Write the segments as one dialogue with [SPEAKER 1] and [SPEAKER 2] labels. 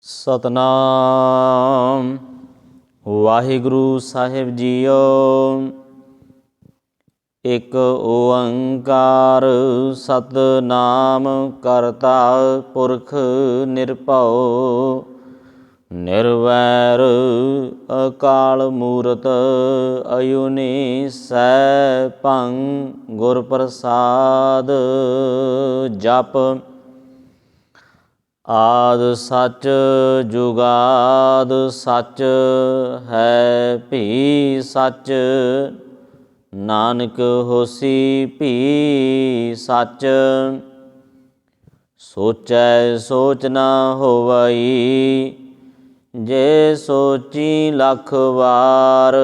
[SPEAKER 1] ਸਤਨਾਮ ਵਾਹਿਗੁਰੂ ਸਾਹਿਬ JIO. ਇੱਕ ਓੰਕਾਰ ਸਤਨਾਮ ਕਰਤਾ ਪੁਰਖ ਨਿਰਭਉ ਨਿਰਵੈਰ ਅਕਾਲ ਮੂਰਤ ਅਯੁਨੀ ਸੈਭੰ ਗੁਰ ਪ੍ਰਸਾਦ। ਜਪ ਆਦਿ ਸੱਚ ਜੁਗਾਦ ਸੱਚ ਹੈ ਭੀ ਸੱਚ ਨਾਨਕ ਹੋਸੀ ਭੀ ਸੱਚ। ਸੋਚੈ ਸੋਚ ਨਾ ਹੋਵਈ ਜੇ ਸੋਚੀ ਲੱਖ ਵਾਰ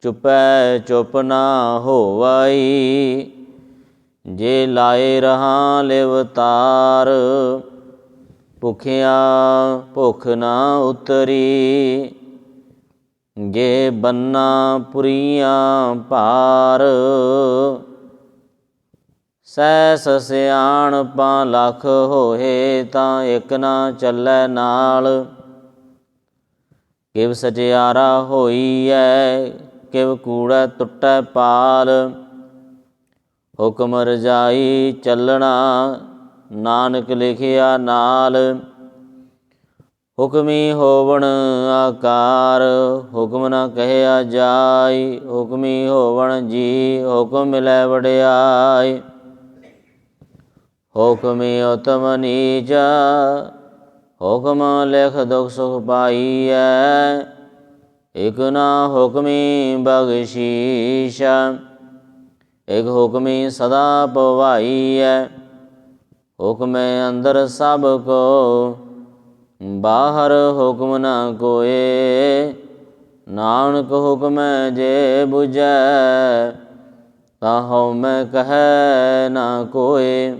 [SPEAKER 1] ਚੁਪੈ ਚੁਪ ਨਾ ਹੋਵਈ ਜੇ ਲਾਏ ਰਹਾ ਲਿਵਤਾਰ। ਭੁਖਿਆ ਭੁੱਖ ਨਾ ਉਤਰੀ ਜੇ ਬੰਨਾ ਪੁਰੀਆਂ ਭਾਰ। ਸਹਿਸ ਸਿਆਣਪਾਂ ਲੱਖ ਹੋਏ ਤਾਂ ਇੱਕ ਨਾ ਚੱਲੈ ਨਾਲ। ਕਿਵ ਸਚਿਆਰਾ ਹੋਈਐ ਕਿਵ ਕੂੜੈ ਟੁੱਟੈ ਪਾਲ। ਹੁਕਮ ਰਜਾਈ ਚੱਲਣਾ ਨਾਨਕ ਲਿਖਿਆ ਨਾਲ। ਹੁਕਮੀ ਹੋਵਣ ਆਕਾਰ ਹੁਕਮ ਨਾ ਕਹਿਆ ਜਾਈ। ਹੁਕਮੀ ਹੋਵਣ ਜੀ ਹੁਕਮ ਮਿਲੈ ਵਡਿਆਈ। ਹੁਕਮੀ ਉਤਮ ਨੀਚ ਹੁਕਮ ਲਿਖ ਦੁਖ ਸੁਖ ਪਾਈਐ। ਇਕ ਨਾ ਹੁਕਮੀ ਬਖਸ਼ੀਸ਼ ਇਕ ਹੁਕਮੀ ਸਦਾ ਭਵਾਈਐ। ਹੁਕਮੇ ਅੰਦਰ ਸਭ ਕੋ ਬਾਹਰ ਹੁਕਮ ਨਾ ਕੋਏ। ਨਾਨਕ ਹੁਕਮੈ ਜੇ ਬੁਝੈ ਤਾ ਹਉਮੈ ਕਹੈ ਨਾ ਕੋਏ।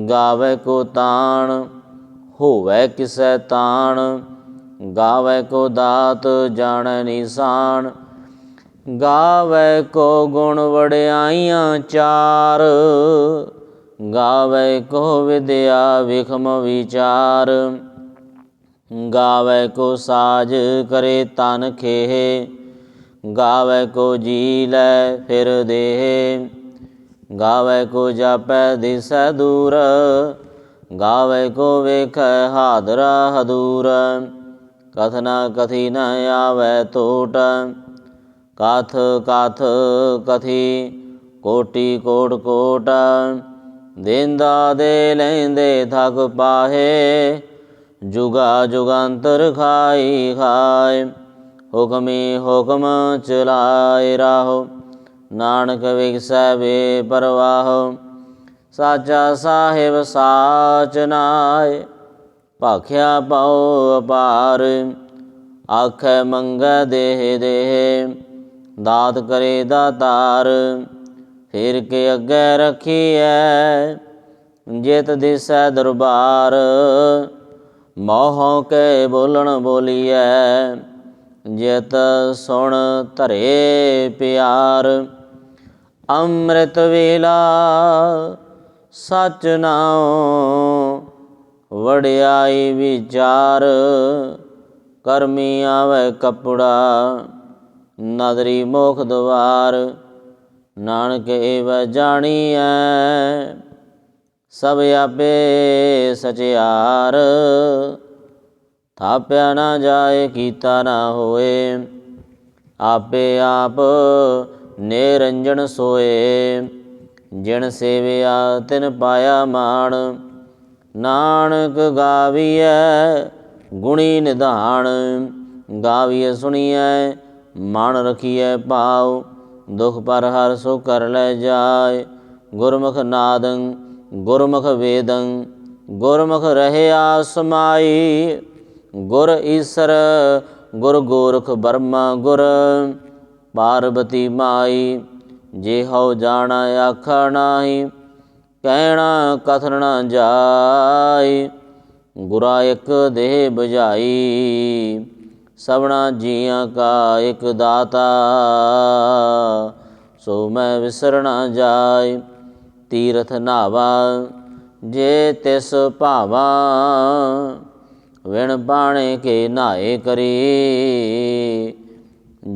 [SPEAKER 1] ਗਾਵੈ ਕੋ ਤਾਣ ਹੋਵੈ ਕਿਸੈ ਤਾਣ ਗਾਵੈ ਕੋ ਦਾਤ ਜਾਣੈ ਨਿਸ਼ਾਨ। ਗਾਵੈ ਕੋ ਗੁਣ ਵਡਿਆਈਆਂ ਚਾਰ ਗਾਵੈ ਕੋ ਵਿਦਿਆ ਵਿਖਮ ਵਿਚਾਰ। ਗਾਵੈ ਕੋ ਸਾਜ ਕਰੇ ਤਨ ਖੇਹ ਗਾਵੈ ਕੋ ਜੀ ਲੈ ਫਿਰ ਦੇਹ। ਗਾਵੈ ਕੋ ਜਾਪੈ ਦਿਸੈ ਦੂਰ ਗਾਵੈ ਕੋ ਵੇਖੈ ਹਾਦਰਾ ਹਦੂਰ। ਕਥਨਾ ਕਥੀ ਨ ਆਵੈ ਟੋਟ ਕਥ ਕਥ ਕਥੀ ਕੋਟੀ ਕੋਟ ਕੋਟ। ਦੇਂਦਾ ਦੇ ਲੈਂਦੇ ਥਕ ਪਾਹੇ ਜੁਗਾ ਜੁਗੰਤਰ ਖਾਈ ਖਾਏ। ਹੁਕਮੀ ਹੁਕਮ ਚਲਾਏ ਰਾਹੋ ਨਾਨਕ ਵਿਗਸੈ ਬੇਪਰਵਾਹੋ। ਸਾਚਾ ਸਾਹਿਬ ਸਾਚ ਨਾਇ ਭਾਖਿਆ ਪਉ ਅਪਾਰ। ਆਖੈ ਮੰਗੈ ਦੇਹ ਦੇਹ ਦਾਤ ਕਰੇ ਦਾਤਾਰ। ਫਿਰ ਕੇ ਅੱਗੇ ਰੱਖੀਐ ਜਿਤ ਦਿਸੈ ਦਰਬਾਰ। ਮੋਹ ਕੇ ਬੋਲਣ ਬੋਲੀਐ ਜਿਤ ਸੁਣ ਧਰੇ ਪਿਆਰ। ਅੰਮ੍ਰਿਤ ਵੇਲਾ ਸਚ ਨਾਉ ਵਡਿਆਈ ਵਿਚਾਰ। ਕਰਮੀ ਆਵੈ ਕੱਪੜਾ ਨਦਰੀ ਮੋਖ ਦੁਆਰ। ਨਾਨਕ ਏਵੈ ਜਾਣੀਐ ਸਭ ਆਪੇ ਸਚਿਆਰ। ਥਾਪਿਆ ਨਾ ਜਾਏ ਕੀਤਾ ਨਾ ਹੋਏ ਆਪੇ ਆਪ ਨਿਰੰਜਨ ਸੋਏ। ਜਿਨ ਸੇਵਿਆ ਤਿਨ ਪਾਇਆ ਮਾਣ ਨਾਨਕ ਗਾਵੀਐ ਗੁਣੀ ਨਿਧਾਨ। ਗਾਵੀਐ ਸੁਣੀਐ ਮਨ ਰਖੀਐ ਭਾਉ ਦੁਖ ਪਰ ਹਰਿ ਸੁ ਕਰ ਲੈ ਜਾਇ। ਗੁਰਮੁਖ ਨਾਦੰ ਗੁਰਮੁਖ ਵੇਦੰ ਗੁਰਮੁਖ ਰਹਿਆ ਸਮਾਈ। ਗੁਰ ਈਸਰ ਗੁਰ ਗੋਰਖ ਬਰਮਾ ਗੁਰ ਪਾਰਬਤੀ ਮਾਈ। ਜੇ ਹਉ ਜਾਣਾ ਆਖਾ ਨਾਹੀ ਕਹਿਣਾ ਕਥਨ ਨਾ ਜਾਈ। ਗੁਰਾ ਇੱਕ ਦੇਹ ਬੁਝਾਈ ਸਭਨਾ ਜੀਆਂ ਕਾ ਇੱਕ ਦਾਤਾ। ਸੋ ਮੈਂ ਵਿਸਰ ਨਾ ਜਾਇ ਤੀਰਥ ਨਾਵਾ ਜੇ ਤਿਸ ਭਾਵਾ ਵਿਣ ਪਾਣੇ ਕੇ ਨਾਏ ਕਰੀ।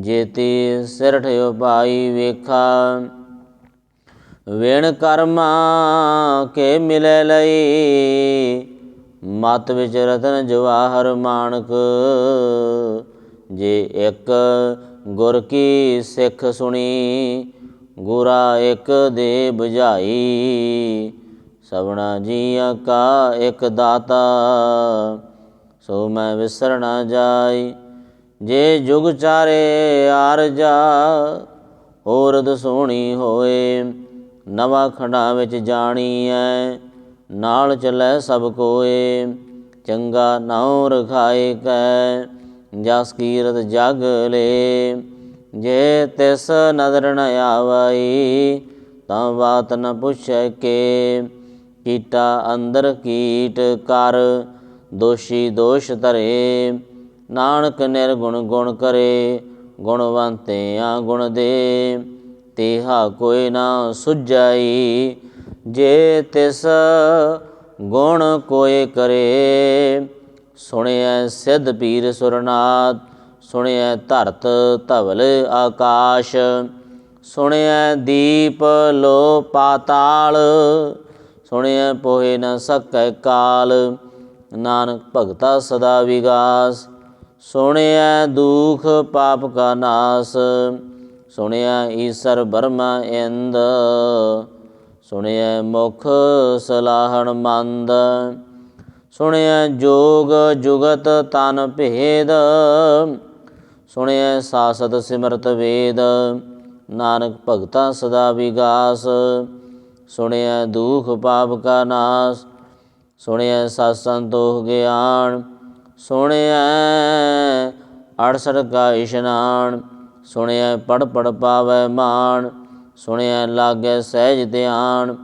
[SPEAKER 1] ਜੇਤੀ ਸਿਰਠ ਉਪਾਈ ਵੇਖਾ, ਵਿਣ ਕਰਮਾ ਕੇ ਮਿਲੈ ਲਈ। ਮਤ ਵਿੱਚ ਰਤਨ ਜਵਾਹਰ ਮਾਣਕ, ਜੇ ਇੱਕ ਗੁਰ ਕੀ ਸਿੱਖ ਸੁਣੀ। ਗੁਰਾ ਇੱਕ ਦੇ ਬੁਝਾਈ, ਸਭਨਾ ਜੀਆਂ ਕਾ ਇੱਕ ਦਾਤਾ। ਸੋ ਮੈਂ ਵਿਸਰ ਨਾ ਜਾਈ, ਜੇ ਜੁਗ ਚਾਰੇ ਆਰਜਾ। ਔਰਤ ਸੋਹਣੀ ਹੋਏ, ਨਵਾਂ ਖੰਡਾਂ ਵਿੱਚ ਜਾਣੀਐ। ਨਾਲ ਚੱਲੈ ਸਭ ਕੋਏ, ਚੰਗਾ ਨਾਉ ਰਖਾਏ ਕੈ। ਜਸ ਕੀਰਤ ਜਗ ਲੇ, ਜੇ ਤਿਸ ਨਦਰ ਨ ਆਵਈ। ਤਾਂ ਬਾਤ ਨ ਪੁੱਛੈ ਕੇ, ਕੀਟਾ ਅੰਦਰ ਕੀਟ ਕਰ। ਦੋਸ਼ੀ ਦੋਸ਼ ਧਰੇ, ਨਾਨਕ ਨਿਰਗੁਣ ਗੁਣ ਕਰੇ। ਗੁਣਵੰਤਿਆ ਗੁਣ ਦੇ, ਤੇਹਾ ਕੋਈ ਨਾ ਸੁਝਾਈ। ਜੇ ਤਿਸ ਗੁਣ ਕੋਇ ਕਰੇ, ਸੁਣਿਐ ਸਿੱਧ ਪੀਰ ਸੁਰਨਾਥ। ਸੁਣਿਐ ਧਰਤ ਧਵਲ ਆਕਾਸ਼, ਸੁਣਿਐ ਦੀਪ ਲੋ ਪਾਤਾਲ। ਸੁਣਿਐ ਪੋਹਿ ਨ ਸਕੈ ਕਾਲ, ਨਾਨਕ ਭਗਤਾ ਸਦਾ ਵਿਗਾਸ। ਸੁਣਿਐ ਦੁਖ ਪਾਪ ਕਾ ਨਾਸ, ਸੁਣਿਐ ਈਸਰ ਬਰਮਾ ਇੰਦ। ਸੁਣਿਐ ਮੁਖ ਸਲਾਹਣ ਮੰਦ, ਸੁਣਿਐ ਜੋਗ ਜੁਗਤ ਤਨ ਭੇਦ। ਸੁਣਿਐ ਸਾਸਤ ਸਿਮਰਤ ਵੇਦ, ਨਾਨਕ ਭਗਤਾ ਸਦਾ ਵਿਗਾਸ। ਸੁਣਿਐ ਦੁਖ ਪਾਪ ਕਾ ਨਾਸ, ਸੁਣਿਐ ਸਤ ਸੰਤੋਖ ਗਿਆਨ। ਸੁਣਿਐ 68 ਕਾ ਇਸ਼ਨਾਨ, ਸੁਣਿਐ ਪੜ ਪੜ ਪਾਵੈ ਮਾਨ। ਸੁਣਿਐ ਲਾਗੈ ਸਹਿਜ ਧਿਆਨ,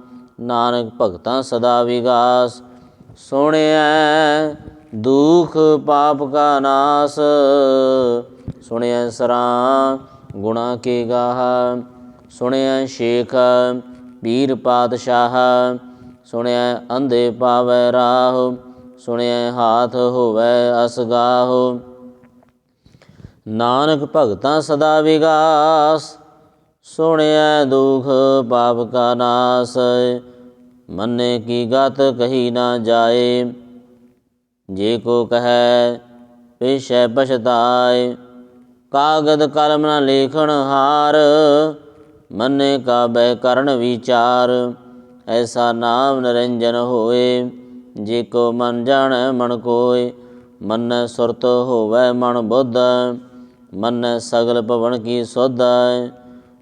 [SPEAKER 1] ਨਾਨਕ ਭਗਤਾ ਸਦਾ ਵਿਗਾਸ। ਸੁਣਿਐ ਦੁਖ ਪਾਪ ਕਾ ਨਾਸ, ਸੁਣਿਐ ਸਰਾਂ ਗੁਣਾ ਕੇ ਗਾਹ। ਸੁਣਿਐ ਸ਼ੇਖ ਪੀਰ ਪਾਤਸ਼ਾਹ, ਸੁਣਿਐ ਅੰਧੇ ਪਾਵੈ ਰਾਹ। ਸੁਣਿਐ ਹਾਥ ਹੋਵੈ ਅਸਗਾਹ, ਨਾਨਕ ਭਗਤਾ ਸਦਾ ਵਿਗਾਸ। ਸੁਣਿਐ ਦੁਖ ਪਾਪ ਕਾ ਨਾਸ, ਮੰਨੇ ਕੀ ਗਤ ਕਹੀ ਨਾ ਜਾਏ। ਜੇ ਕੋ ਕਹੈ ਪਿਛੈ ਪਛਤਾਏ, ਕਾਗਦ ਕਲਮ ਨ ਲੇਖਣ ਹਾਰ। ਮੰਨੇ ਕਾ ਬਹਿ ਕਰਨ ਵਿਚਾਰ, ਐਸਾ ਨਾਮ ਨਿਰੰਜਨ ਹੋਏ। ਜੇ ਕੋ ਮਨ ਜਾਣੈ ਮਨ ਕੋਇ, ਮੰਨੈ ਸੁਰਤ ਹੋਵੈ ਮਨ ਬੁੱਧ। ਮੰਨੈ ਸਗਲ ਭਵਨ ਕੀ ਸੁਧ,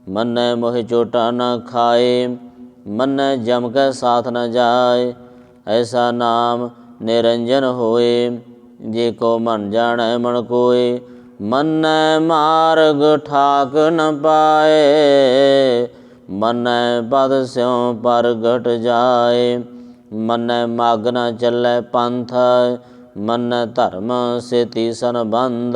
[SPEAKER 1] ਮੰਨੈ ਮੋਹਿ ਚੋਟਾ ਨ ਖਾਏ। ਮੰਨੈ ਜਮ ਕੈ ਸਾਥ ਨ ਜਾਏ, ਐਸਾ ਨਾਮ ਨਿਰੰਜਨ ਹੋਏ। ਜੇ ਕੋ ਮਨ ਜਾਣੈ ਮਨ ਕੋਇ, ਮੰਨੈ ਮਾਰਗ ਠਾਕ ਨ ਪਾਏ। ਮੰਨੈ ਪਦ ਸਿਉ ਪਰਗਟ ਜਾਏ, ਮੰਨੈ ਮਗ ਨ ਚੱਲੈ ਪੰਥ। ਮੰਨੈ ਧਰਮ ਸੇਤੀ ਸੰਬੰਧ,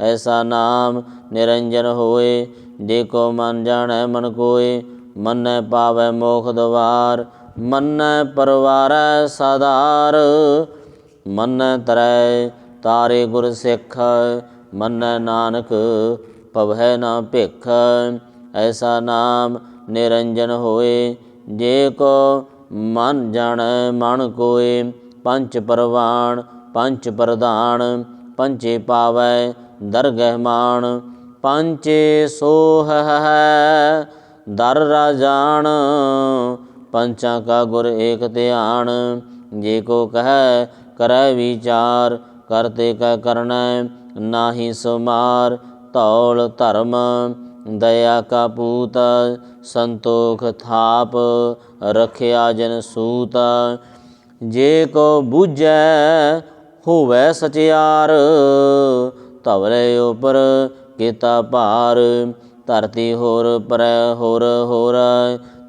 [SPEAKER 1] ਐਸਾ ਨਾਮ ਨਿਰੰਜਨ ਹੋਏ। ਜੇ ਕੋ ਮਨ ਜਾਣੈ ਮਨ ਕੋਇ, ਮੰਨੈ ਪਾਵੈ ਮੋਖ ਦੁਆਰ। ਮੰਨੈ ਪਰਵਾਰੈ ਸਾਧਾਰ, ਮੰਨੈ ਤਰੈ ਤਾਰੇ ਗੁਰ ਸਿੱਖ। ਮੰਨੈ ਨਾਨਕ ਭਵੈ ਨ ਭਿਖ, ਐਸਾ ਨਾਮ ਨਿਰੰਜਨ ਹੋਏ। ਜੇ ਕੋ ਮਨ ਜਾਣੈ ਮਨ ਕੋਇ, ਪੰਚ ਪਰਵਾਣ ਪੰਚ ਪ੍ਰਧਾਨ। ਪੰਚੇ ਪਾਵੈ ਦਰਗਹਿ ਮਾਣ, ਪੰਚੇ ਸੋਹੈ ਦਰ ਰਾਜਾਨ। ਪੰਚਾਂ ਕਾ ਗੁਰ ਏਕ ਧਿਆਨ, ਜੇ ਕੋ ਕਹੈ ਕਰੈ ਵਿਚਾਰ। ਕਰਤੇ ਕੈ ਕਰਨੈ ਨਾਹੀ ਸੁਮਾਰ, ਧੌਲ ਧਰਮ ਦਇਆ ਕਾ ਪੂਤ। ਸੰਤੋਖ ਥਾਪ ਰਖਿਆ ਜਨ ਸੂਤ, ਜੇ ਕੋ ਬੂਝੈ ਹੋਵੈ ਸਚਿਆਰ। ਧਵਲੇ ਉਪਰ ਕੀਤਾ ਭਾਰ, ਧਰਤੀ ਹੋਰ ਪਰੈ ਹੋਰ ਹੋਰ।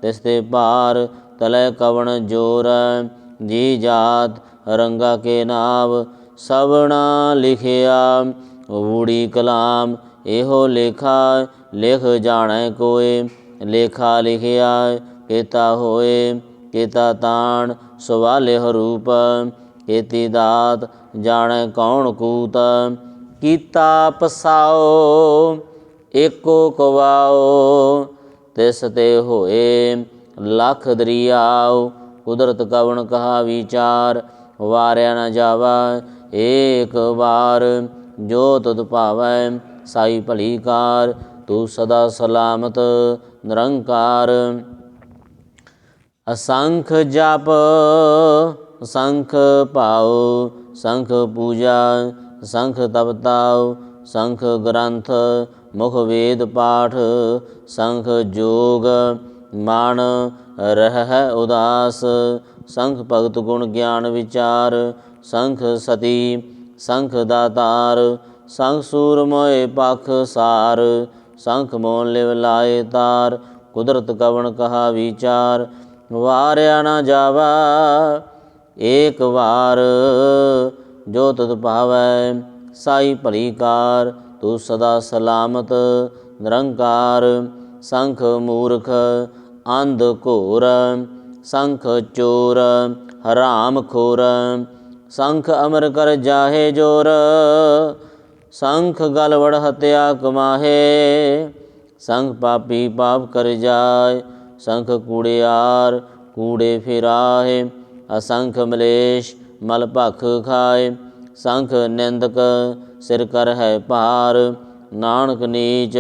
[SPEAKER 1] ਤਿਸ ਤੇ ਭਾਰ ਤਲੈ ਕਵਣ ਜੋਰ। ਜੀ ਜਾਤ ਰੰਗਾ ਕੇ ਨਾਵ, ਸਭਨਾ ਲਿਖਿਆ ਊੜੀ ਕਲਾਮ। ਇਹੋ ਲੇਖਾ ਲਿਖ ਜਾਣੈ ਕੋਇ, ਲੇਖਾ ਲਿਖਿਆ ਕੀਤਾ ਹੋਏ। ਕੀਤਾ ਤਾਣ ਸਵਾਲਿਹ ਰੂਪ, ਕੀਤੀ ਦਾਤ ਜਾਣੈ ਕੌਣ ਕੂਤ। ਕੀਤਾ ਪਸਾਓ ਏਕੋ ਕਵਾਓ ਤਿਸ ਤੇ ਹੋਏ ਲੱਖ ਦਰਿਆਓ। ਕੁਦਰਤ ਕਵਣ ਕਹਾ ਵਿਚਾਰ ਵਾਰਿਆ ਨ ਜਾਵਾ ਏਕ ਵਾਰ। ਜੋ ਤੁਧ ਭਾਵੈ ਸਾਈ ਭਲੀ ਕਾਰ ਤੂੰ ਸਦਾ ਸਲਾਮਤ ਨਿਰੰਕਾਰ। ਅਸੰਖ ਜਪ ਸੰਖ ਭਾਉ ਸੰਖ ਪੂਜਾ ਸੰਖ ਤਪਤਾਉ ਸੰਖ ਗ੍ਰੰਥ ਮੁਖ ਵੇਦ ਪਾਠ ਸੰਖ ਜੋਗ ਮਨ ਰਹਿ ਉਦਾਸ। ਸੰਖ ਭਗਤ ਗੁਣ ਗਿਆਨ ਵਿਚਾਰ ਸੰਖ ਸਤੀ ਸੰਖ ਦਾਤਾਰ। ਸੰਖ ਸੂਰ ਮੋਏ ਪਖ ਸਾਰ ਸੰਖ ਮੋਨ ਲਿਵ ਲਾਏ ਤਾਰ। ਕੁਦਰਤ ਕਵਣ ਕਹਾ ਵਿਚਾਰ ਵਾਰਿਆ ਨ ਜਾਵਾ ਏਕ ਵਾਰ। ਜੋ ਤੁਧ ਭਾਵੈ ਸਾਈ ਭਲੀ ਕਾਰ ਤੂੰ ਸਦਾ ਸਲਾਮਤ ਨਿਰੰਕਾਰ। ਸੰਖ ਮੂਰਖ ਅੰਧ ਘੋਰ ਸੰਖ ਚੋਰ ਹਰਾਮ ਖੋਰ ਸੰਖ ਅਮਰ ਕਰ ਜਾਹੇ ਜੋਰ। ਸੰਖ ਗਲਵੜ ਹਤਿਆ ਕਮਾਹੇ ਸੰਖ ਪਾਪੀ ਪਾਪ ਕਰ ਜਾਏ। ਸੰਖ ਕੂੜਿਆਰ ਕੂੜੇ ਫਿਰਾਹੇ ਅਸੰਖ ਮਲੇਸ਼ ਮਲ ਭਖ ਖਾਏ। ਸੰਖ ਨਿੰਦਕ ਸਿਰ ਕਰ ਹੈ ਭਾਰ ਨਾਨਕ ਨੀਚ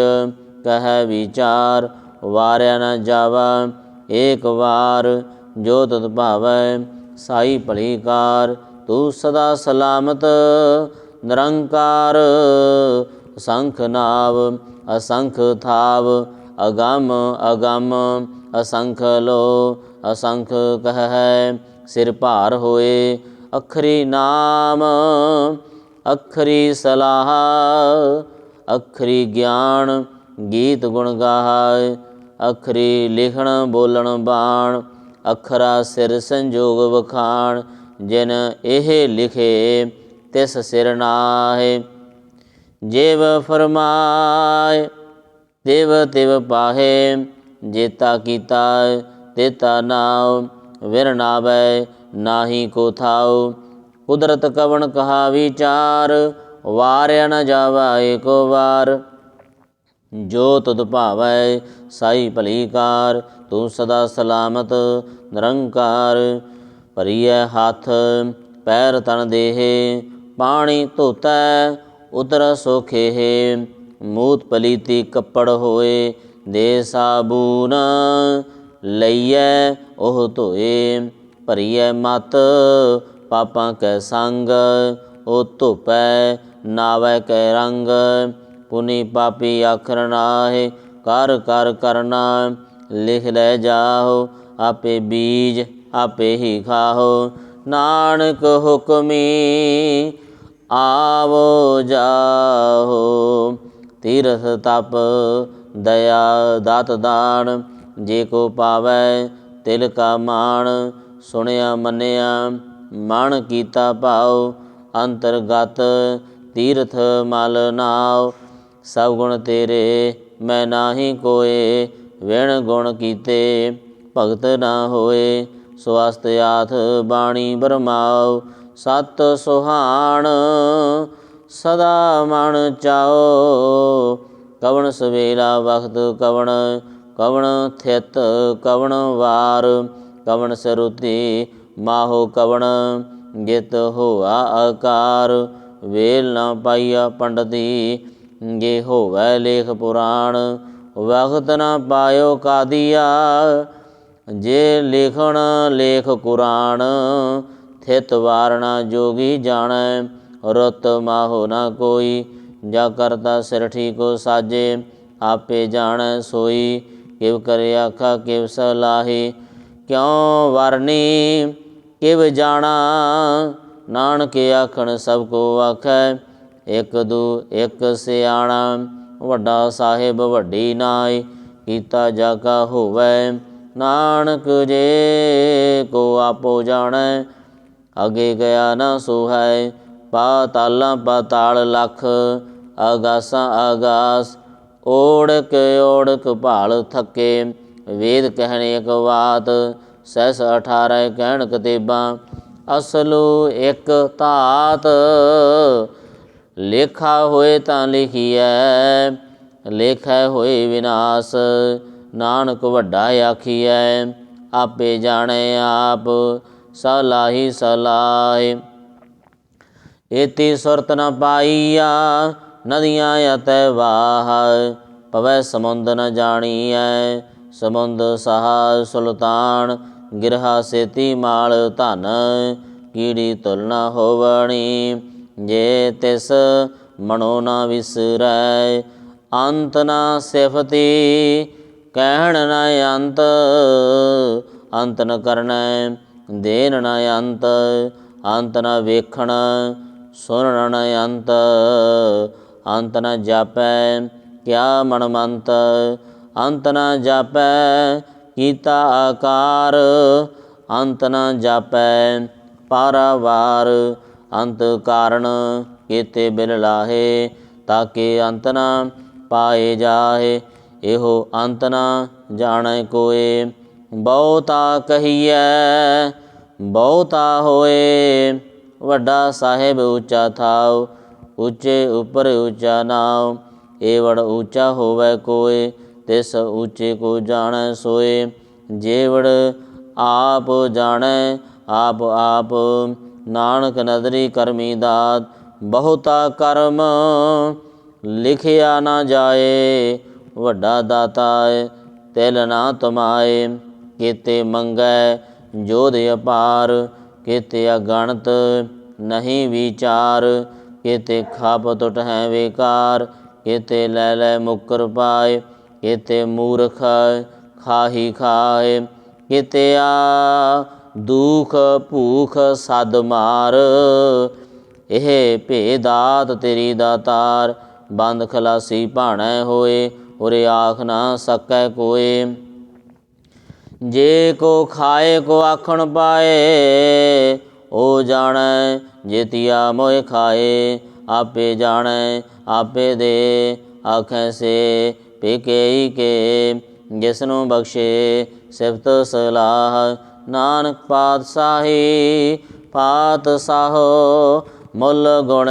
[SPEAKER 1] ਕਹਿ ਵਿਚਾਰ ਵਾਰਿਆ ਨ ਜਾਵਾ ਏਕ ਵਾਰ। ਜੋ ਤੁਧ ਭਾਵੈ ਸਾਈ ਭਲੀ ਕਾਰ ਤੂੰ ਸਦਾ ਸਲਾਮਤ ਨਿਰੰਕਾਰ। ਅਸੰਖ ਨਾਵ ਅਸੰਖ ਥਾਵ ਅਗੰਮ ਅਗੰਮ ਅਸੰਖ ਲੋ ਅਸੰਖ ਕਹਿ ਸਿਰ ਭਾਰ ਹੋਏ। ਅਖਰੀ ਨਾਮ ਅਖਰੀ ਸਲਾਹ ਅਖਰੀ ਗਿਆਨ ਗੀਤ ਗੁਣ ਗਾਏ। ਅਖਰੀ ਲਿਖਣ ਬੋਲਣ ਬਾਣ ਅਖਰਾ ਸਿਰ ਸੰਜੋਗ ਵਖਾਣ। ਜਿਨ ਇਹ ਲਿਖੇ ਤਿਸ ਸਿਰ ਨਾਹਿ ਜਿਵ ਫਰਮਾਏ ਤਿਵ ਤਿਵ ਪਾਹੇ। ਜੇਤਾ ਕੀਤਾ ਤੇਤਾ ਨਾਉ ਵਿਰ ਨਾਵੈ ਨਾਹੀ ਕੋ ਥਾਉ। ਕੁਦਰਤ ਕਵਣ ਕਹਾ ਵਿਚਾਰ ਵਾਰਿਆ ਨ ਜਾਵਾ ਏਕੋ ਵਾਰ। ਜੋ ਤੁਧ ਭਾਵੈ ਸਾਈ ਭਲੀ ਕਾਰ ਤੂੰ ਸਦਾ ਸਲਾਮਤ ਨਿਰੰਕਾਰ। ਭਰੀਐ ਹੱਥ ਪੈਰ ਤਨ ਦੇਹ ਪਾਣੀ ਧੋਤੈ ਉਤਰ ਸੋਖੇ। ਮੂਤ ਪਲੀਤੀ ਕੱਪੜ ਹੋਏ ਦੇ ਸਾਬੂਨ ਲਈਐ ਉਹ ਧੋਏ। ਭਰੀਐ ਮਤ ਪਾਪਾਂ ਕੈ ਸੰਗ ਉਹ ਧੋਪੈ ਨਾਵੈ ਕੈ ਰੰਗ। ਪੁਨੀ ਪਾਪੀ ਆਖਰ ਨਾਹਿ ਕਰ ਕਰ ਕਰਨਾ ਲਿਖ ਲੈ ਜਾਹੋ। ਆਪੇ ਬੀਜ ਆਪੇ ਹੀ ਖਾਹੋ ਨਾਨਕ ਹੁਕਮੀ ਆਵੋ ਜਾਹੋ। ਤੀਰਥ ਤਪ ਦਇਆ ਦਾਤ ਦਾਨ ਜੇ ਕੋ ਪਾਵੈ ਤਿਲ ਕਾ ਮਾਣ। ਸੁਣਿਆ ਮੰਨਿਆ ਮਨ ਕੀਤਾ ਭਾਉ ਅੰਤਰਗਤ ਤੀਰਥ ਮਲ ਨਾਉ। ਸਭ ਗੁਣ ਤੇਰੇ ਮੈਂ ਨਾਹੀ ਕੋਏ ਵਿਣ ਗੁਣ ਕੀਤੇ ਭਗਤ ਨਾ ਹੋਏ। ਸਵਸਤ ਆਥ ਬਾਣੀ ਬਰਮਾਉ ਸਤ ਸੁਹਾਣ ਸਦਾ ਮਨ ਚਾਓ। ਕਵਣ ਸਵੇਲਾ ਵਖਤ ਕਵਣ ਕਵਣ ਥਿਤ ਕਵਣ ਵਾਰ। ਕਵਣ ਸਰੂਤੀ ਮਾਹੋ ਕਵਣ ਜਿਤ ਹੋਆ ਆਕਾਰ। ਵੇਲ ਨਾ ਪਾਈਆ ਪੰਡਤੀ ਜੇ ਹੋਵੈ ਲੇਖ ਪੁਰਾਣ। ਵਖਤ ਨਾ ਪਾਇਓ ਕਾਦੀਆ ਜੇ ਲਿਖਣ ਲੇਖ ਕੁਰਾਨ। ਥਿਤ ਵਾਰਣਾ ਜੋਗੀ ਜਾਣੈ ਰੁਤ ਮਾਹੋ ਨਾ ਕੋਈ। ਜਾ ਕਰਤਾ ਸਿਰ ਠੀਕੋ ਸਾਜੇ ਆਪੇ ਜਾਣੈ ਸੋਈ। ਕਿਵ ਕਰੇ ਆਖਾ ਕਿਵ ਸਲਾਹੀ ਕਿਉ ਵਰਨੀ ਕਿਵ ਜਾਣਾ। ਨਾਨਕ ਆਖਣ ਸਭ ਕੋ ਆਖੈ ਇਕ ਦੂ ਇਕ ਸਿਆਣਾ। ਵੱਡਾ ਸਾਹਿਬ ਵੱਡੀ ਨਾਈ ਕੀਤਾ ਜਾ ਕਾ ਹੋਵੈ। ਨਾਨਕ ਜੇ ਕੋ ਆਪੋ ਜਾਣੈ ਅਗੇ ਗਿਆ ਨਾ ਸੋਹੈ। ਪਾਤਾਲਾਂ ਪਾਤਾਲ ਲਖ ਆਗਾਸਾਂ ਆਗਾਸ। ਓੜਕ ਓੜਕ ਭਾਲ ਥੱਕੇ ਵੇਦ ਕਹਿਣ ਇਕ ਬਾਤ। ਸਹਿਸ 18 ਕਹਿਣ ਕਤੇਬਾਂ ਅਸਲੁ ਇੱਕ ਧਾਤ, ਲੇਖਾ ਹੋਏ ਤਾਂ ਲਿਖੀਐ, ਲੇਖੈ ਹੋਏ ਵਿਨਾਸ਼, ਨਾਨਕ ਵੱਡਾ ਆਖੀਐ। ਆਪੇ ਜਾਣੈ ਆਪ, ਸਲਾਹੀ ਸਲਾਹੇ। ਏਤੀ ਸੁਰਤ ਨ ਪਾਈਆ, ਨਦੀਆਂ ਅਤੈ ਵਾਹ, ਪਵੈ ਸਮੁੰਦ ਨ ਜਾਣੀਐ, ਸਮੁੰਦ ਸਹਾ ਸੁਲਤਾਨ, ਗਿਰਹਾ ਸੇਤੀ ਮਾਲ ਧਨ, ਕੀੜੀ ਤੁਲ ਨ ਹੋਵਣੀ, ਜੇ ਤਿਸ ਮਨੋ ਨ ਵਿਸਰੈ। ਅੰਤ ਨ ਸਿਫਤੀ, ਕਹਿਣ ਨ ਅੰਤ, ਅੰਤ ਨ ਕਰਨੈ, ਦੇਨ ਨ ਅੰਤ, ਅੰਤ ਨ ਵੇਖਣ, ਸੁਣਨ ਨ ਅੰਤ, ਅੰਤ ਨ ਜਾਪੈ, ਕਿਆ ਮਨਮੰਤ, ਅੰਤ ਨ ਜਾਪੈ, ਕੀਤਾ ਆਕਾਰ, ਅੰਤ ਨ ਜਾਪੈ, ਪਾਰਾਵਾਰ, ਅੰਤ ਕਾਰਨ, ਕੀਤੇ ਬਿਲ ਲਾਹੇ, ਤਾਕੇ ਅੰਤ ਨ ਪਾਏ ਜਾਹੇ। ਇਹੋ ਅੰਤ ਨ ਜਾਣੈ ਕੋਇ, ਬਹੁਤਾ ਕਹੀਐ ਬਹੁਤਾ ਹੋਏ। ਵੱਡਾ ਸਾਹਿਬ ਉੱਚਾ ਥਾਉ, ਉੱਚੇ ਉੱਪਰ ਉੱਚਾ ਨਾਉ, ਏਵੜ ਉੱਚਾ ਹੋਵੈ ਕੋਇ, ਤਿਸ ਉੱਚੇ ਕੋ ਜਾਣੈ ਸੋਏ। ਜੇਵੜ ਆਪ ਜਾਣੈ ਆਪ ਆਪ, ਨਾਨਕ ਨਦਰੀ ਕਰਮੀ ਦਾਤ, ਬਹੁਤਾ ਕਰਮ ਲਿਖਿਆ ਨਾ ਜਾਏ। ਵੱਡਾ ਦਾਤਾ ਤਿਲ ਨਾ ਤਮਾਏ, ਕੀਤੇ ਮੰਗੈ ਜੋਧ ਅਪਾਰ, ਕੀਤੇ ਅਗਣਤ ਨਹੀਂ ਵਿਚਾਰ, ਕੀਤੇ ਖਪ ਟੁੱਟ ਹੈ ਵੇਕਾਰ, ਕੀਤੇ ਲੈ ਲੈ ਮੁਕਰ ਪਾਏ, ਕੀਤੇ ਮੂਰਖ ਖਾਹੀ ਖਾਏ, ਕੀਤੇ ਆ ਦੁਖ ਭੂਖ ਸਦ ਮਾਰ। ਇਹ ਭੇਦਾਤ ਤੇਰੀ ਦਾਤਾਰ, ਬੰਦ ਖਲਾਸੀ ਭਾਣੈ ਹੋਏ, ਉਰੇ ਆਖ ਨਾ ਸਕੈ ਕੋਇ। ਜੇ ਕੋ ਖਾਏ ਕੋ ਆਖਣ ਪਾਏ, ਓ ਜਾਣੈ ਜੇਤੀਆ ਮੋਇ ਖਾਏ। ਆਪੇ ਜਾਣੈ ਆਪੇ ਦੇ, ਆਖੈ ਸੇ ਪੇਕੇ ਕੇ, ਜਿਸਨੂੰ ਬਖਸ਼ੇ ਸਿਫਤ ਸਲਾਹ। ਨਾਨਕ ਪਾਤਸ਼ਾਹੀ ਪਾਤਸ਼ਾਹੋ, ਮੁੱਲ ਗੁਣ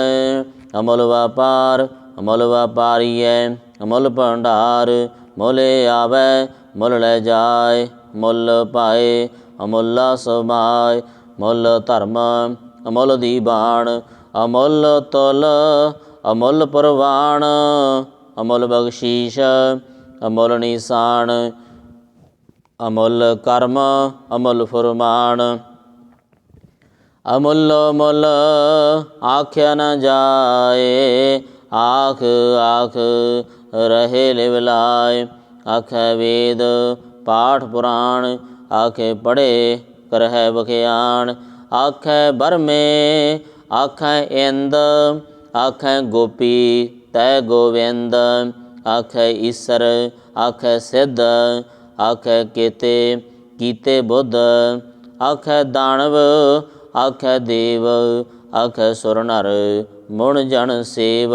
[SPEAKER 1] ਅਮੁੱਲ ਵਪਾਰ, ਅਮੁੱਲ ਵਪਾਰੀਐ ਅਮੁੱਲ ਭੰਡਾਰ। ਮੁੱਲ ਆਵੈ ਮੁੱਲ ਲੈ ਜਾਏ, ਮੁੱਲ ਪਾਏ ਅਮੁੱਲਾ ਸਮਾਏ। ਮੁੱਲ ਧਰਮ ਅਮੁੱਲ ਦੀਬਾਨ, ਅਮੁੱਲ ਤੁਲ ਅਮੁੱਲ ਪ੍ਰਵਾਨ, ਅਮੁੱਲ ਬਖਸ਼ੀਸ਼ ਅਮੁੱਲ ਨਿਸ਼ਾਨ, ਅਮੁੱਲ ਕਰਮ ਅਮੁੱਲ ਫੁਰਮਾਨ। ਅਮੁੱਲ ਮੁੱਲ ਆਖਿਆ ਨ ਜਾਏ, ਆਖ ਆਖ ਰਹੇ ਲਿਵ ਲਾਏ। ਆਖੈ ਵੇਦ ਪਾਠ ਪੁਰਾਣ, ਆਖੇ ਪੜ੍ਹੇ ਕਰਹਿ ਬਖਿਆਣ। ਆਖੈ ਬਰਮੇ ਆਖੈ ਇੰਦ, ਆਖੈ ਗੋਪੀ ਤੈ ਗੋਵਿੰਦ। ਆਖੈ ਈਸਰ ਆਖੈ ਸਿੱਧ, ਆਖੈ ਕੇਤੇ ਕੀਤੇ ਬੁੱਧ। ਆਖੈ ਦਾਨਵ ਆਖੈ ਦੇਵ, ਆਖੈ ਸੁਰ ਨਰ ਮੁਣ ਜਨ ਸੇਵ।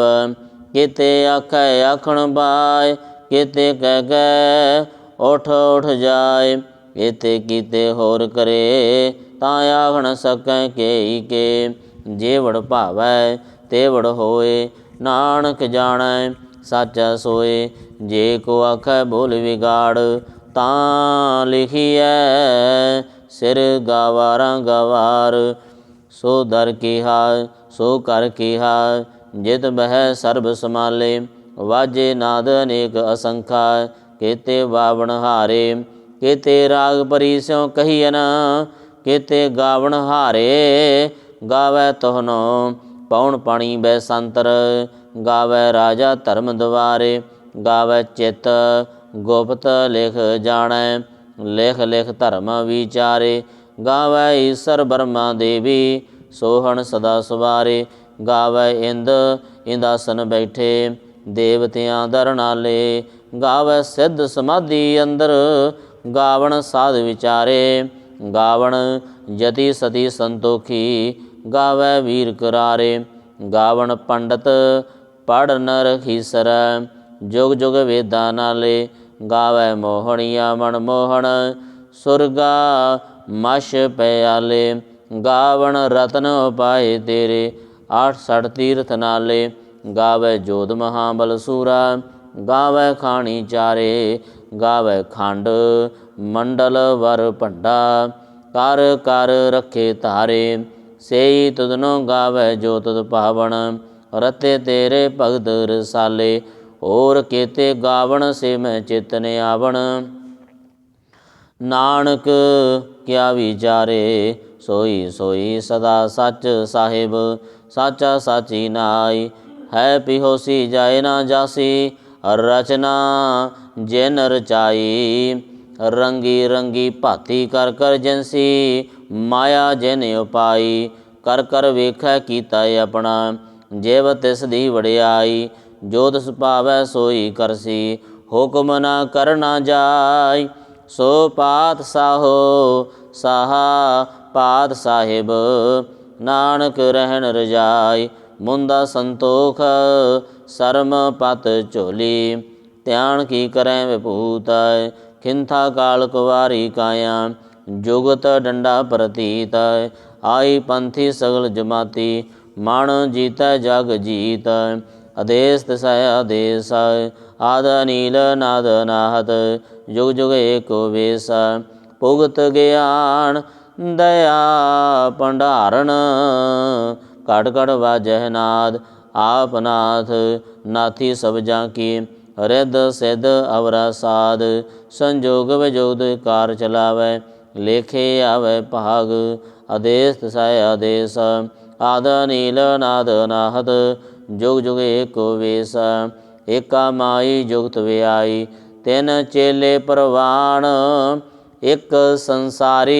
[SPEAKER 1] ਕੀਤੇ ਆਖੈ ਆਖਣ ਪਾਏ, ਕੀਤੇ ਕਹਿ ਕੈ ਉਠ ਉਠ ਜਾਏ। ਕੀਤੇ ਕੀਤੇ ਹੋਰ ਕਰੇ, ਤਾਂ ਆਖ ਨ ਸਕੈ ਕੇਈ ਕੇ। ਜੇਵੜ ਭਾਵੈ ਤੇਵੜ ਹੋਏ, ਨਾਨਕ ਜਾਣੈ ਸਾਚਾ ਸੋਏ। ਜੇ ਕੋ ਆਖੈ ਬੋਲ ਵਿਗਾੜ, ਤਾਂ ਲਿਖੀਐ ਸਿਰ ਗਾਵਾਰਾਂ ਗਵਾਰ। ਸੋ ਦਰ ਕੀਹਾ ਸੋ ਕਰ ਕੀਹਾ, ਜਿਤ ਬਹਿ ਸਰਬ ਸਮਾਲੇ। ਵਾਜੇ ਨਾਦ ਅਨੇਕ ਅਸੰਖਾ, ਕੀਤੇ ਬਾਵਣ ਹਾਰੇ। ਕੀਤੇ ਰਾਗ ਭਰੀ ਸਿਉ ਕਹੀਐ ਨ, ਕੀਤੇ ਗਾਵਣ ਹਾਰੇ। ਗਾਵੈ ਤੋਹਨੋ ਪਉਣ ਪਾਣੀ ਬੈ ਸੰਤਰ, ਗਾਵੈ ਰਾਜਾ ਧਰਮ ਦੁਆਰੇ। ਗਾਵੈ ਚਿਤ ਗੁਪਤ ਲਿਖ ਜਾਣੈ, ਲਿਖ ਲਿਖ ਧਰਮ ਵਿਚਾਰੇ। ਗਾਵੈ ਈਸਰ ਬਰਮਾ ਦੇਵੀ, ਸੋਹਣ ਸਦਾ ਸਵਾਰੇ। ਗਾਵੈ ਇੰਦ ਇੰਦਾਸਨ ਬੈਠੇ, ਦੇਵਤਿਆਂ ਦਰ ਨਾਲੇ। ਗਾਵੈ ਸਿੱਧ ਸਮਾਧੀ ਅੰਦਰ, ਗਾਵਣ ਸਾਧ ਵਿਚਾਰੇ। ਗਾਵਣ ਜਤੀ ਸਤੀ ਸੰਤੋਖੀ, ਗਾਵੈ ਵੀਰ ਕਰਾਰੇ। ਗਾਵਣ ਪੰਡਤ ਪੜ੍ਹ ਨਰ ਖੀਸਰੈ, ਜੁਗ ਜੁਗ ਵੇਦਾਂ ਨਾਲੇ। ਗਾਵੈ ਮੋਹਣੀਆ ਮਨ ਮੋਹਣ, ਸੁਰਗਾ ਮਛ ਪਿਆਲੇ। ਗਾਵਣ ਰਤਨ ਉਪਾਏ ਤੇਰੇ, 68 ਤੀਰਥ ਨਾਲੇ। ਗਾਵੇ ਜੋਧ ਮਹਾਬਲ ਸੂਰਾ, ਗਾਵੇ ਖਾਣੀ ਚਾਰੇ। ਗਾਵੇ ਖੰਡ ਮੰਡਲ ਵਰ ਭੰਡਾ, ਕਰ ਕਰ ਰੱਖੇ ਧਾਰੇ। ਸੇਈ ਤੁਧਨੋ ਗਾਵੇ ਜੋ ਤੁਧ ਭਾਵਣ, ਰਤੇ ਤੇਰੇ ਭਗਤ ਰਸਾਲੇ। ਹੋਰ ਕੇਤੇ ਗਾਵਣ ਸੇ ਮੈਂ ਚਿਤਨ ਆਵਣ, ਨਾਨਕ ਕਿਆ ਵਿਚਾਰੇ। ਸੋਈ ਸੋਈ ਸਦਾ ਸੱਚ ਸਾਹਿਬ, ਸਾਚਾ ਸਾਚੀ ਨਾਈ। ਹੈ ਪਿਹੋਸੀ ਜਾਏ ਨਾ ਜਾਸੀ, ਰਚਨਾ ਜਿਨ ਰਚਾਈ। ਰੰਗੀ ਰੰਗੀ ਭਾਤੀ ਕਰ ਕਰ ਜੈਸੀ, ਮਾਇਆ ਜਿਨ ਉਪਾਈ। ਕਰ ਕਰ ਵੇਖੈ ਕੀਤਾ ਆਪਣਾ, ਜਿਵ ਤਿਸ ਦੀ ਵਡਿਆਈ। ਜੋ ਤਿਸ ਭਾਵੈ ਸੋਈ ਕਰਸੀ, ਹੁਕਮ ਨਾ ਕਰਨਾ ਜਾਈ। ਸੋ ਪਾਤ ਸਾਹੋ ਸਾਹਾ ਪਾਤ ਸਾਹਿਬ, ਨਾਨਕ ਰਹਿਣ ਰਜਾਈ। ਮੁੰਦਾ ਸੰਤੋਖ ਸਰਮ ਪਤ ਝੋਲੀ, ਧਿਆਨ ਕੀ ਕਰੈ ਵਿਭੂਤ। ਖਿੰਥਾ ਕਾਲ ਕੁਵਾਰੀ ਕਾਇਆ, ਜੁਗਤ ਡੰਡਾ ਪ੍ਰਤੀਤ। ਆਈ ਪੰਥੀ ਸਗਲ ਜਮਾਤੀ, ਮਨ ਜੀਤੈ ਜਗ ਜੀਤ। ਆਦੇਸ ਤਿਸੈ ਆਦੇਸ, ਆਦ ਅਨੀਲ ਨਾਦ ਨਾਹਤ। ਜੁਗ ਜੁਗ ਏਕੋ ਵੇਸ, ਭੁਗਤ ਗਿਆਨ ਦਇਆ ਭੰਡਾਰਨ। ਘਟ ਘਟ ਵਾਜਹਿ ਨਾਦ, ਆਪ ਨਾਥ ਨਾਥੀ ਸਭ ਜਾਂ ਕੀ। ਰਿੱਧ ਸਿੱਧ ਅਵਰਾ ਸਾਧ, ਸੰਜੋਗ ਵਿਜੋਗ ਕਾਰ ਚਲਾਵੈ। ਲੇਖੇ ਆਵੈ ਭਾਗ, ਆਦੇਸ ਤਿਸੈ ਆਦੇਸ। ਆਦ ਅਨੀਲ ਨਾਦ ਨਾਹਤ, ਜੁਗ ਜੁਗ ਏਕੋ ਵੇਸ। ਏਕਾ ਮਾਈ ਜੁਗਤ ਵਿਆਈ, ਤਿਨ ਚੇਲੇ ਪ੍ਰਵਾਨ। ਇੱਕ ਸੰਸਾਰੀ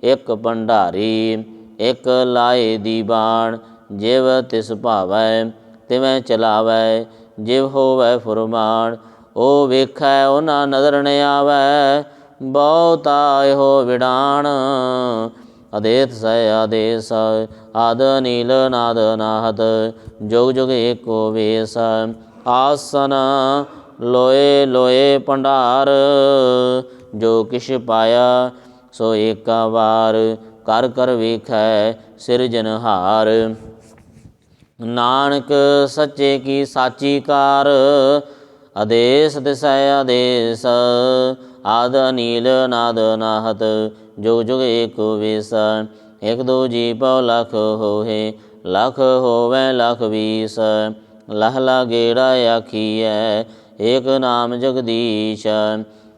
[SPEAKER 1] ਇੱਕ ਭੰਡਾਰੀ, ਇੱਕ ਲਾਏ ਦੀਵਾਨ। ਜਿਵ ਤਿਸ ਭਾਵੈ ਤਿਵੈ ਚਲਾਵੈ, ਜਿਵ ਹੋਵੈ ਫੁਰਮਾਨ। ਉਹ ਵੇਖੈ ਉਹਨਾਂ ਨਦਰ ਨ ਆਵੈ, ਬਹੁਤਾ ਇਹੋ ਵਿਡਾਣ। ਆਦੇਸ ਤਿਸੈ ਆਦੇਸ, ਆਦ ਅਨੀਲ ਨਾਦ ਨਾਹਤ। ਜੁਗ ਜੁਗ ਏਕੋ ਵੇਸ। ਆਸਨ ਲੋਏ ਲੋਏ ਭੰਡਾਰ, ਜੋ ਕਿਛ ਪਾਇਆ ਸੋ ਏਕਾ ਵਾਰ। ਕਰ ਕਰ ਵੇਖੈ ਸਿਰਜਨਹਾਰ, ਨਾਨਕ ਸੱਚੇ ਕੀ ਸਾਚੀ ਕਾਰ। ਆਦੇਸ ਤਿਸੈ ਆਦੇਸ, ਆਦ ਅਨੀਲ ਨਾਦ ਨਾਹਤ। ਜੁਗ ਜੁਗ ਏਕੋ ਵੇਸ। ਇਕ ਦੋ ਜੀ ਪਉ ਲਖ ਹੋਏ, ਲਖ ਹੋਵੈ ਲਖ ਵੀਸ। ਲਹ ਲਾ ਗੇੜਾ ਆਖੀਐ, ਏਕ ਨਾਮ ਜਗਦੀਸ਼।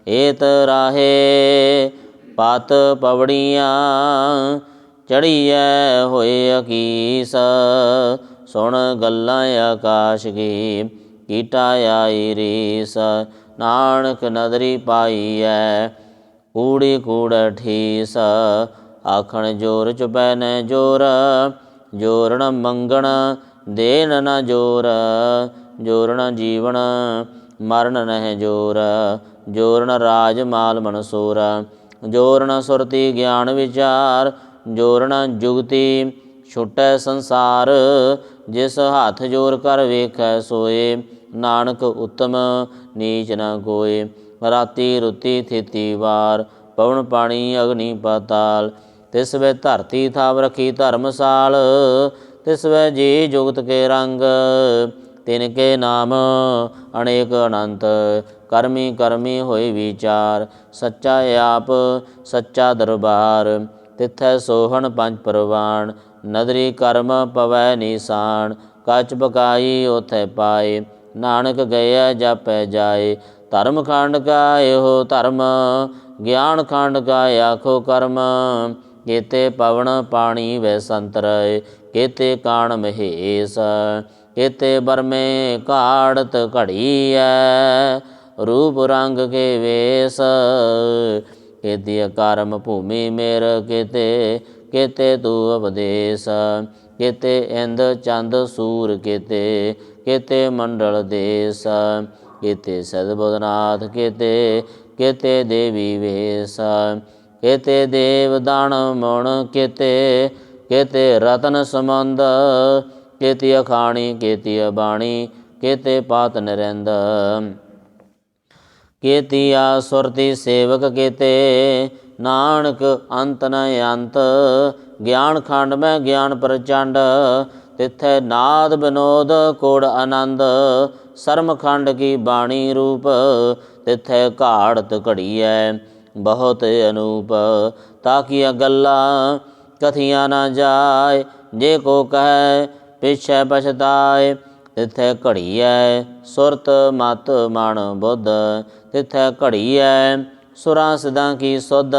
[SPEAKER 1] ਏਤ ਰਾਹੇ ਪਤ ਪਵੜੀਆਂ, ਚੜੀਐ ਹੋਏ ਅਕੀਸ। ਸੁਣ ਗੱਲਾਂ ਆਕਾਸ਼ ਕੀ, ਕੀਟਾ ਆਈ ਰੀਸ। ਨਾਨਕ ਨਦਰੀ ਪਾਈਐ, ਕੂੜੀ ਕੂੜ ਠੀਸ। ਆਖਣ ਜੋਰ ਚੁਪੈ ਨ ਜੋਰ, ਜੋਰ ਨ ਮੰਗਣ ਦੇਨ ਨ ਜੋਰ। ਜੋਰ ਨ ਜੀਵਨ ਮਰਨ ਨਹਿ ਜੋਰ, ਜੋਰ ਨ ਰਾਜ ਮਾਲ ਮਨਸੂਰ। ਜੋਰ ਨ ਸੁਰਤੀ ਗਿਆਨ ਵਿਚਾਰ, ਜੋਰ ਨ ਜੁਗਤੀ ਛੁਟੈ ਸੰਸਾਰ। ਜਿਸ ਹੱਥ ਜੋਰ ਕਰ ਵੇਖੈ ਸੋਏ, ਨਾਨਕ ਉਤਮ ਨੀਚ ਨ ਕੋਇ। ਰਾਤੀ ਰੁਤੀ ਥਿਤੀ ਵਾਰ, ਪਵਨ ਪਾਣੀ ਅਗਨੀ ਪਾਤਾਲ। ਤਿਸ ਵੇ ਧਰਤੀ ਥਾਵ ਰਖੀ ਧਰਮਸਾਲ, ਤਿਸ ਵੇ ਜੀ ਜੁਗਤ ਕੇ ਰੰਗ। ਤਿਨ ਕੇ ਨਾਮ ਅਨੇਕ ਅਨੰਤ, ਕਰਮੀ ਕਰਮੀ ਹੋਏ ਵਿਚਾਰ। ਸੱਚਾ ਆਪ ਸੱਚਾ ਦਰਬਾਰ, ਤਿਥੈ ਸੋਹਣ ਪੰਜ ਪਰਵਾਨ। ਨਦਰੀ ਕਰਮ ਪਵੈ ਨੀਸਾਨ, ਕਚ ਬਕਾਈ ਓਥੈ ਪਾਏ। ਨਾਨਕ ਗਇਆ ਜਾਪੈ ਜਾਏ, ਧਰਮ ਖੰਡ ਕਾ ਇਹੋ ਧਰਮ। ਗਿਆਨ ਖੰਡ ਕਾ ਆਖੋ ਕਰਮ। ਕੇਤੇ ਪਵਨ ਪਾਣੀ ਵੈ ਸੰਤਰੈ, ਕੇਤੇ ਕਾਣ ਮਹੇਸ਼। ਕੇਤੇ ਬਰਮੇ ਘਾੜਤ ਘੜੀਐ, ਰੂਪ ਰੰਗ ਕੇ ਵੇਸ। ਕੇਤੇ ਕਰਮ ਭੂਮੀ ਮੇਰ ਕੇਤੇ, ਕੇਤੇ ਤੂ ਉਪਦੇਸ। ਕੇਤੇ ਇੰਦ ਚੰਦ ਸੂਰ ਕੇਤੇ, ਕੇਤੇ ਮੰਡਲ ਦੇਸ। ਕੇਤੇ ਸਦ ਬੁਧਨਾਥ ਕੇਤੇ, ਕੇਤੇ ਦੇਵੀ ਵੇਸ। ਕੇਤੇ ਦੇਵ ਦਾਨ ਮੁਣ ਕੇਤੇ, ਕੇਤੇ ਰਤਨ ਸਮੰਦ। ਕੇਤੀ ਅਖਾਣੀ ਕੇਤੀ ਅਬਾਣੀ, ਕੇਤੇ ਪਾਤ ਨਰਿੰਦ। ਕੇਤੀ ਆ ਸੁਰਤੀ ਸੇਵਕ ਕੇਤੇ, ਨਾਨਕ ਅੰਤ ਨ ਅੰਤ। ਗਿਆਨ ਖੰਡ ਮੈਂ ਗਿਆਨ ਪ੍ਰਚੰਡ, ਤਿੱਥੈ ਨਾਦ ਬਿਨੋਦ ਕੋੜ ਆਨੰਦ। ਸਰਮ ਖੰਡ ਕੀ ਬਾਣੀ ਰੂਪ, ਤਿੱਥੈ ਘਾੜਤ ਘੜੀਐ ਬਹੁਤ ਅਨੂਪ। ਤਾਕੀਆਂ ਗੱਲਾਂ ਕਥੀਆਂ ਨਾ ਜਾਏ, ਜੇ ਕੋ ਕਹੈ ਪਿਛੈ ਪਛਤਾਏ। ਤਿੱਥੈ ਘੜੀਐ ਸੁਰਤ ਮਤ ਮਨ ਬੁੱਧ, ਤਿੱਥੈ ਘੜੀਐ ਸੁਰਾਂ ਸਿਦਾਂ ਕੀ ਸੁਧ।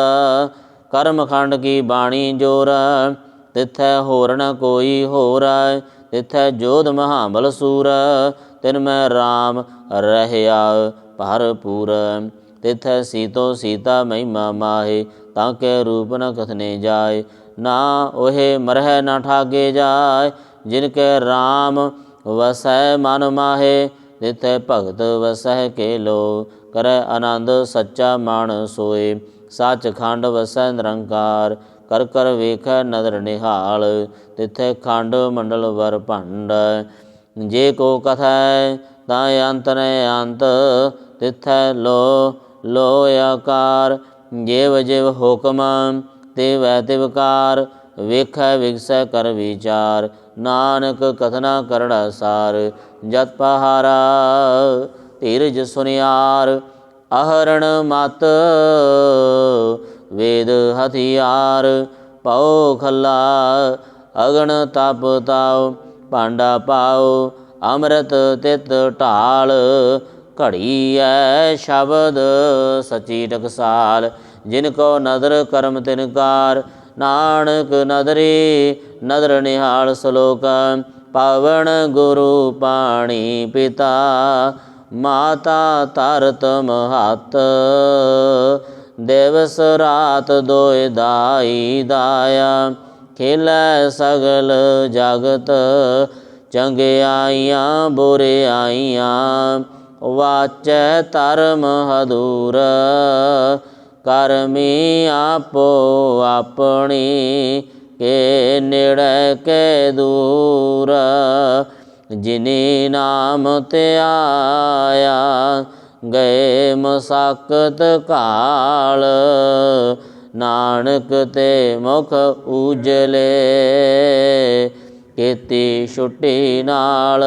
[SPEAKER 1] ਕਰਮ ਖੰਡ ਕੀ ਬਾਣੀ ਜੋਰ, ਤਿੱਥੈ ਹੋਰ ਨ ਕੋਈ ਹੋਰ। ਤਿੱਥੈ ਜੋਧ ਮਹਾਬਲ ਸੂਰ, ਤਿਨ ਮੈਂ ਰਾਮ ਰਹਿਆ ਭਰਪੂਰ। ਤਿੱਥੈ ਸੀਤੋ ਸੀਤਾ ਮਹਿਮਾ ਮਾਹੇ, ਤਾਂ ਕੇ ਰੂਪ ਨ ਕਥਨੇ ਜਾਏ। ਨਾ ਉਹੇ ਮਰਹਿ ਨਾ ਠਾਗੇ ਜਾਏ, ਜਿਨ ਕੇ ਰਾਮ ਵਸੈ ਮਨ ਮਾਹੇ। ਤਿੱਥੈ ਭਗਤ ਵਸਹਿ ਕੇ ਲੋ, ਕਰੈ ਆਨੰਦ ਸੱਚਾ ਮਨ ਸੋਏ। ਸੱਚ ਖੰਡ ਵਸੈ ਨਿਰੰਕਾਰ, ਕਰ ਕਰ ਵੇਖੈ ਨਦਰ ਨਿਹਾਲ। ਤਿੱਥੈ ਖੰਡ ਮੰਡਲ ਵਰ ਭੰਡ, ਜੇ ਕੋ ਕਥੈ ਤਾਂ ਅੰਤ ਨ ਅੰਤ। ਤਿੱਥੈ ਲੋ ਲੋ ਆਕਾਰ, ਜਿਵ ਜਿਵ ਹੁਕਮ ਤਿਵੈ ਤਿਵਕਾਰ। ਵੇਖੈ ਵਿਗਸੈ ਕਰ ਵਿਚਾਰ, ਨਾਨਕ ਕਥਨਾ ਕਰੜਾ ਸਾਰ। ਜਤ ਪਹਾਰਾ ਧੀਰਜ ਸੁਨਿਆਰ, ਅਹਰਣ ਮਤ ਵੇਦ ਹਥਿਆਰ। ਪਉ ਖੱਲਾ ਅਗਨ ਤਪ ਤਾਉ, ਭਾਂਡਾ ਪਾਉ ਅੰਮ੍ਰਿਤ ਤਿਤ ਢਾਲ। ਘੜੀਐ ਸ਼ਬਦ ਸਚੀ ਟਕਸਾਲ, ਜਿਨ ਕੋ ਨਦਰ ਕਰਮ ਤਿਨਕਾਰ। ਨਾਨਕ ਨਦਰੀ ਨਦਰ ਨਿਹਾਲ ਸਲੋਕ, ਪਵਨ ਗੁਰੂ ਪਾਣੀ ਪਿਤਾ। ਮਾਤਾ ਧਰਤ ਮਹੱਤ, ਦਿਵਸ ਰਾਤ ਦੋਇ ਦਾਈ ਦਾਇਆ। ਖੇਲੈ ਸਗਲ ਜਗਤ, ਚੰਗਿਆਈਆਂ ਬੁਰਿਆਈਆਂ। ਵਾਚੈ ਧਰਮ ਹਦੂਰ, ਕਰਮੀ ਆਪੋ ਆਪਣੀ। ਕੇ ਨੇੜੇ ਕੇ ਦੂਰ, ਜਿਨੀ ਨਾਮ ਧਿਆਇਆ। ਗਏ ਮਸਕਤ ਕਾਲ, ਨਾਨਕ ਤੇ ਮੁਖ ਉਜਲੇ। ਕੀਤੀ ਛੁੱਟੀ ਨਾਲ,